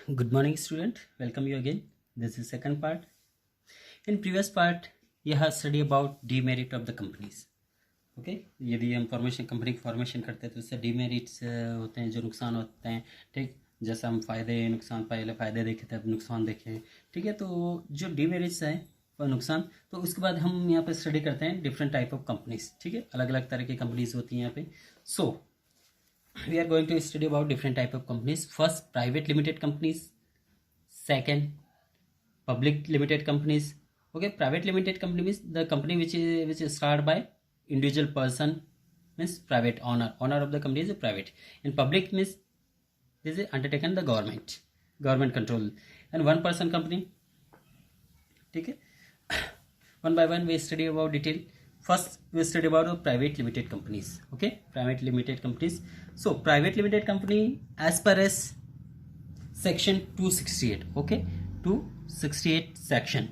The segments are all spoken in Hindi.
Good morning, student. Welcome you again. This is second part. In previous part, you have studied about demerit of the companies. Okay, यदि हम फॉर्मेशन कंपनी की फॉर्मेशन करते हैं तो उससे डीमेरिट्स होते हैं, जो नुकसान होते हैं। ठीक, जैसा हम फायदे नुकसान, पहले फ़ायदे देखे थे, अब नुकसान देखे। ठीक है, तो जो डीमेरिट्स हैं और नुकसान, तो उसके बाद हम यहाँ पे स्टडी करते हैं डिफरेंट टाइप ऑफ कंपनीज। ठीक है, अलग अलग तरह की कंपनीज होती हैं यहाँ पे। सो we are going to study about different type of companies. First, private limited companies. Second, public limited companies. Okay, private limited company means the company which is started by individual person, means private owner of the company is private, and public means this is undertaken the government control, and one person company. ठीक है, one by one we study about detail. First, we study about the private limited companies. Okay, private limited companies. So, private limited company as per as section 268. Okay, 268 section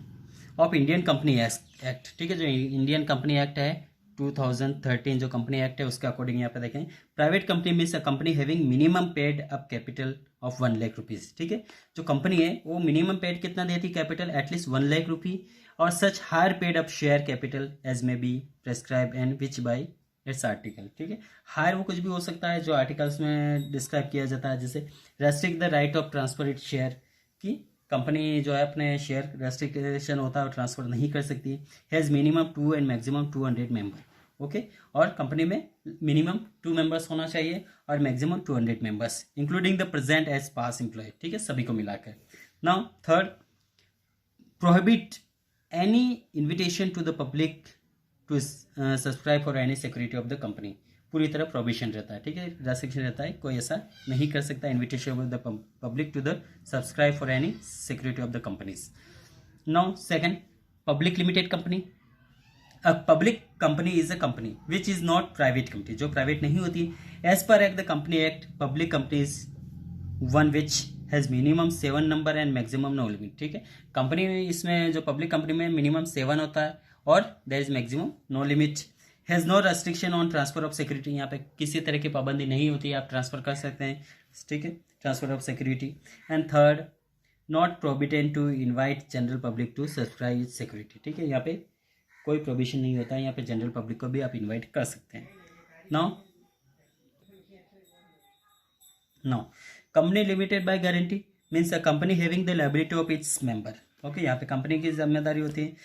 of Indian Company Act. ठीक है, जो इंडियन कंपनी एक्ट है 2013, जो कंपनी एक्ट है उसके अकॉर्डिंग यहाँ पे देखें, private company means a company having minimum paid up capital of 1 lakh rupees. ठीक है, जो कंपनी है वो मिनिमम पेड कितना देती है कैपिटल, एटलीस्ट 1 लाख रुपी, और such higher paid up share capital as may be prescribe and which by its article. ठीक है, हायर वो कुछ भी हो सकता है जो आर्टिकल्स में डिस्क्राइब किया जाता है, जैसे restrict the right of transfer it share, की कंपनी जो है अपने शेयर रेस्ट्रिक्शन होता है और ट्रांसफर नहीं कर सकती। Has minimum 2 and maximum 200 member. Okay, और कंपनी में मिनिमम 2 मेंबर्स होना चाहिए और maximum 200 members, including the present as past employ. ठीक है, सभी को मिलाकर। Now third, prohibit any invitation to the public to subscribe for any security of the company. पूरी तरह प्रोहिबिशन रहता है। ठीक है, रेस्ट्रिक्शन रहता है, कोई ऐसा नहीं कर सकता invitation of the public to the subscribe for any security of the companies. Now second, public limited company. A public company is a company which is not private company, जो प्राइवेट नहीं होती। As per act the company act, public company is one which has minimum 7 number and maximum no limit. ठीक है, कंपनी में इसमें जो पब्लिक कंपनी में मिनिमम 7 होता है और there is maximum no limit. Has no restriction on transfer of security, यहाँ पे किसी तरह की पाबंदी नहीं होती, आप ट्रांसफर कर सकते हैं। ठीक है, transfer of security. And third, not prohibited to invite general public to subscribe security. ठीक है, यहाँ पे कोई प्रोविजन नहीं होता है, यहाँ पे जनरल पब्लिक को भी आप इनवाइट कर सकते हैं। Now company limited by guarantee means a company having the liability of its member. Okay, यहाँ पे कंपनी की जिम्मेदारी होती है,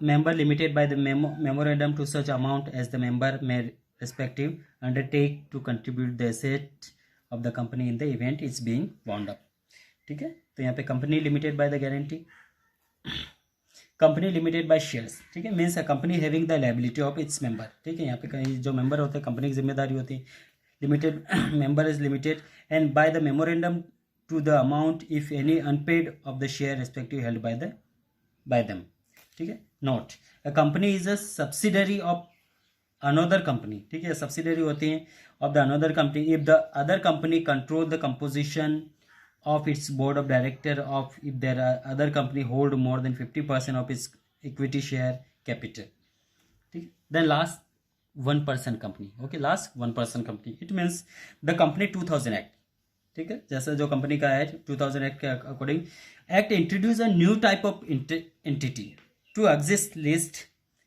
member limited by the memorandum to such amount as the member may respective undertake to contribute the asset of the company in the event it's being wound up। ठीक है, तो यहाँ पे company limited by the guarantee, company limited by shares. ठीक है, means a company having the liability of its member. ठीक है, यहाँ पे कहीं जो मेंबर होते हैं कंपनी की जिम्मेदारी होती है, limited member is limited and by the memorandum to the amount if any unpaid of the share respective held by them. ठीक है, note, a company is a subsidiary of another company. ठीक है, सब्सिडरी होती है of the another company if the other company control the composition of its board of director of if there are other company hold more than 50% of its equity share capital। ठीक, then last 1% company। okay, last 1% company it means the company 2000 act। ठीक है, जैसा जो कंपनी का है 2000 एक्ट के according, act introduce a new type of entity to exist list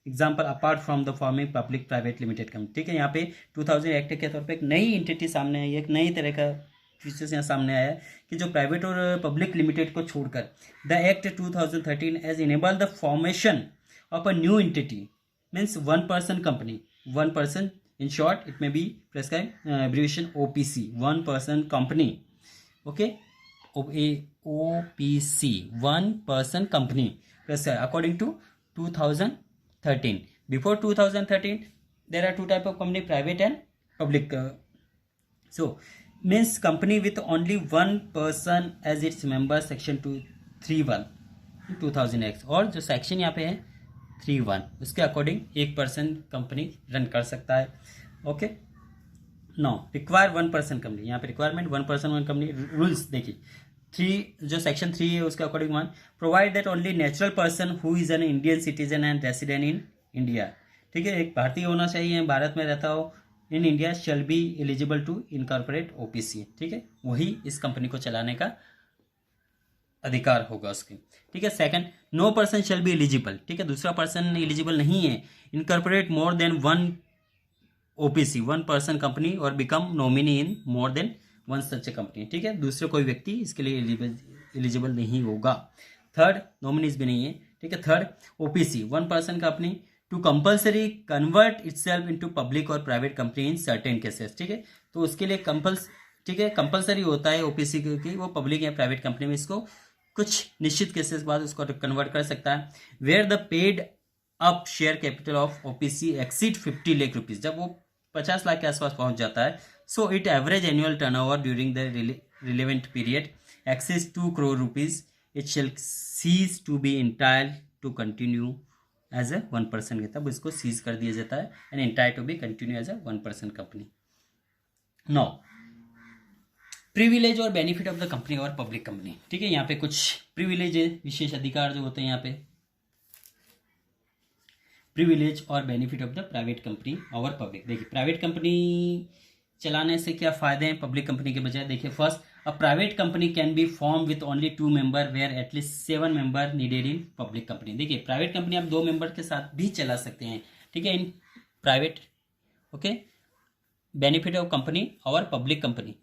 example apart from the forming public private limited company. ठीक है, यहाँ पे 2000 एक्ट के तौर पे एक नई एंटिटी सामने आई, एक नई तरह का फीचर्स यहाँ सामने आया है कि जो प्राइवेट और पब्लिक लिमिटेड को छोड़कर the act 2013 as enable the formation of a new entity means 1% company, 1% in short it may be prescribe abbreviation OPC, 1% company. Okay, OPC 1% company according to 2013। Before 2013 there are 2 type of company, private and public। So means company with only 1 person as its member, section 231 2000 act, और जो सेक्शन यहाँ पे है 31 उसके अकॉर्डिंग 1% कंपनी रन कर सकता है। ओके, नो रिक्वायर 1% कंपनी, यहाँ पे रिक्वायरमेंट 1% 1 कंपनी। रूल्स देखिए, 3 जो सेक्शन 3 है उसके according 1, provide that only natural person who is an Indian citizen and resident in India. ठीक है, एक भारतीय होना चाहिए, भारत में रहता हो, in India shall be eligible to incorporate OPC। ठीक है, वही इस कंपनी को चलाने का अधिकार होगा उसके, ठीक है। Second, no person shall be eligible, ठीक है, दूसरा पर्सन एलिजिबल नहीं है incorporate more than one OPC, one person company और become nominee in more than one such a company, ठीक है, दूसरे कोई व्यक्ति इसके लिए एलिजिबल नहीं होगा। थर्ड, नॉमिनीज भी नहीं है, ठीक है। Third, OPC, one person company to compulsory convert itself into public और private company in certain cases, ठीक है, तो उसके लिए ठीक है, कंपल्सरी होता है ओपीसी की वो पब्लिक या प्राइवेट कंपनी में इसको कुछ निश्चित केसेस बाद उसको कन्वर्ट कर सकता है। Where the paid up share capital of OPC exceed 50 lakh rupees, जब वो 50 लाख के आसपास पहुंच जाता है, so it average annual turnover during the relevant period exceeds 2 crore rupees, it shall cease to be entitled to continue as a one person, तब इसको सीज कर दिया जाता है and entitled to be continue as a one person company. No privilege और बेनिफिट ऑफ द कंपनी और पब्लिक कंपनी, ठीक है, यहाँ पे कुछ प्रिविलेज है, विशेष अधिकार जो होते हैं यहाँ पे, प्रिविलेज और benefit of the private company और पब्लिक। देखिए प्राइवेट कंपनी चलाने से क्या फायदे हैं पब्लिक कंपनी के बजाय। देखिए first, a private company can be form with only 2 member where at least 7 member needed in public company. देखिए प्राइवेट कंपनी आप 2 मेंबर के साथ भी चला सकते हैं, ठीक है, in private, okay. Benefit of company और public company,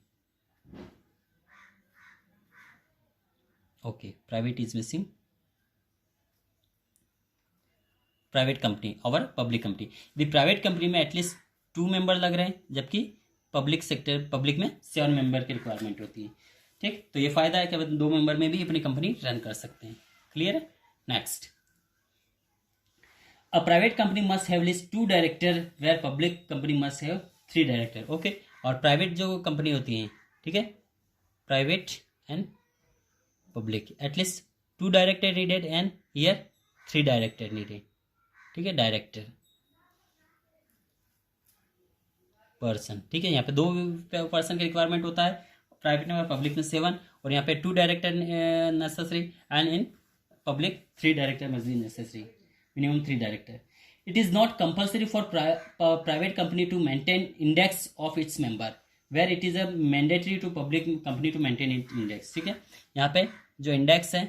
okay, private is missing, private company और पब्लिक कंपनी। यदि प्राइवेट कंपनी में एटलीस्ट 2 मेंबर लग रहे हैं, जबकि पब्लिक में 7 मेंबर की रिक्वायरमेंट होती है, ठीक, तो ये फायदा है कि 2 मेंबर में भी अपनी कंपनी रन कर सकते हैं। क्लियर है। Next, a private company must have list 2 director where public company must have 3 director, okay. और प्राइवेट जो कंपनी होती है, ठीक है, private and public, at least 2 director needed and here 3 director needed, ठीक है, डायरेक्टर पर्सन, ठीक है, यहाँ पे 2 पर्सन का रिक्वायरमेंट होता है प्राइवेट में और पब्लिक में 7, और यहाँ पे 2 director necessary and in public 3 director must be necessary, minimum 3 director. It is not compulsory for private company to maintain index of its member where it is a mandatory to public company to maintain it index, ठीक है, यहाँ पे जो इंडेक्स है,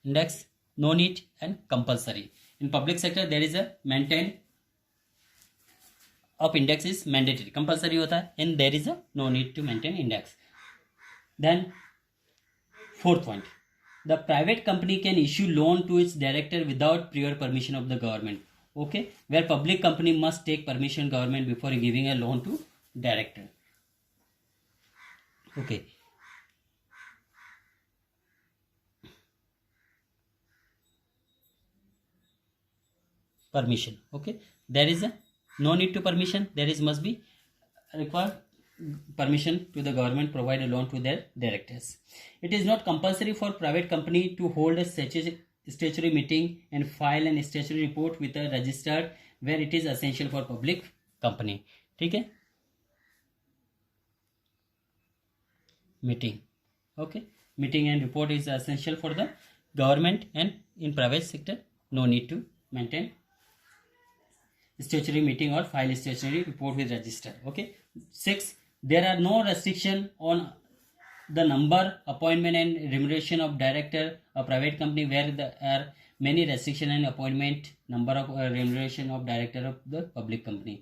index no need and compulsory. In public sector there is a maintain of index is mandatory, compulsory होता है, and there is a no need to maintain index. Then fourth point, the private company can issue loan to its director without prior permission of the government, okay, where public company must take permission government before giving a loan to director, okay. Permission, okay, there is a no need to permission, there is must be required permission to the government provide a loan to their directors. It is not compulsory for private company to hold a statutory meeting and file an statutory report with a registered where it is essential for public company, ठीक है, meeting, okay, meeting and report is essential for the government, and in private sector no need to maintain statutory meeting or file statutory report with register, okay. 6, there are no restriction on the number, appointment and remuneration of director of private company where there are many restriction and appointment, number of remuneration of director of the public company,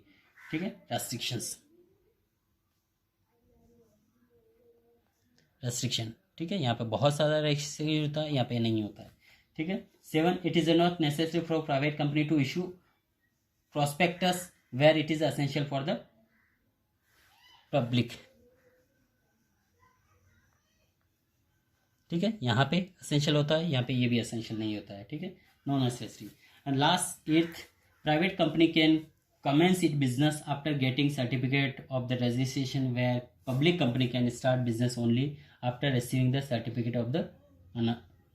ठीक है, restriction, ठीक है, यहाँ पे बहुत सारा restriction होता है, यहाँ पे नहीं होता है, ठीक है। 7, it is not necessary for private company to issue prospectus where it is essential for the public, ठीक है, यहाँ पे essential होता है, यहाँ पे ये भी essential नहीं होता है, ठीक है, no necessary. And last 8th, private company can commence its business after getting certificate of the registration where public company can start business only after receiving the certificate of the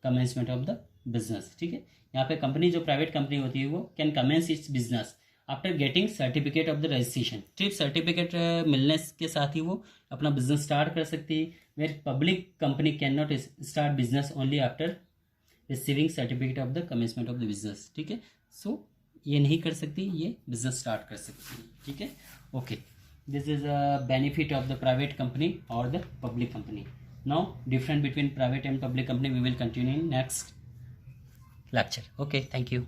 commencement of the business, ठीक है, यहाँ पे कंपनी जो प्राइवेट कंपनी होती है वो can commence its business after getting certificate of the registration, सिर्फ सर्टिफिकेट मिलने के साथ ही वो अपना बिजनेस स्टार्ट कर सकती है, where public company can not start business only after receiving certificate of the commencement of the business, ठीक है, सो ये नहीं कर सकती, ये बिजनेस स्टार्ट कर सकती है, ठीक है, okay. This is a benefit of the private company और the public company. Now, difference between private and public company we will continue in next lecture. Okay, thank you.